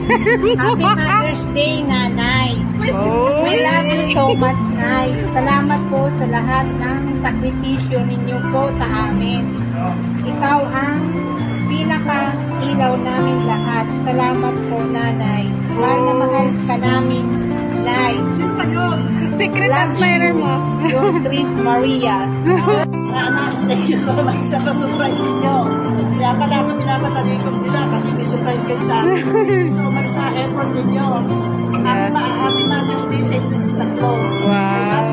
Happy Mother's Day, Nanay. Oh. I love you so much, Nay. Salamat po sa lahat ng sakripisyo ninyo po sa amin. Ikaw ang pinaka-ilaw namin lahat. Salamat po, Nanay. Mahal na mahal ka namin, Nay. Sino ba yun? Secret Love admirer you, mo. Your Chris Maria. Anak, thank you so much sa surprise ninyo. Kaya pala ako pinapatalikod nila kasi may surprise kayo sa akin. So much sa effort ninyo. Happy Mother's Day sa inyo tatlo. Wow.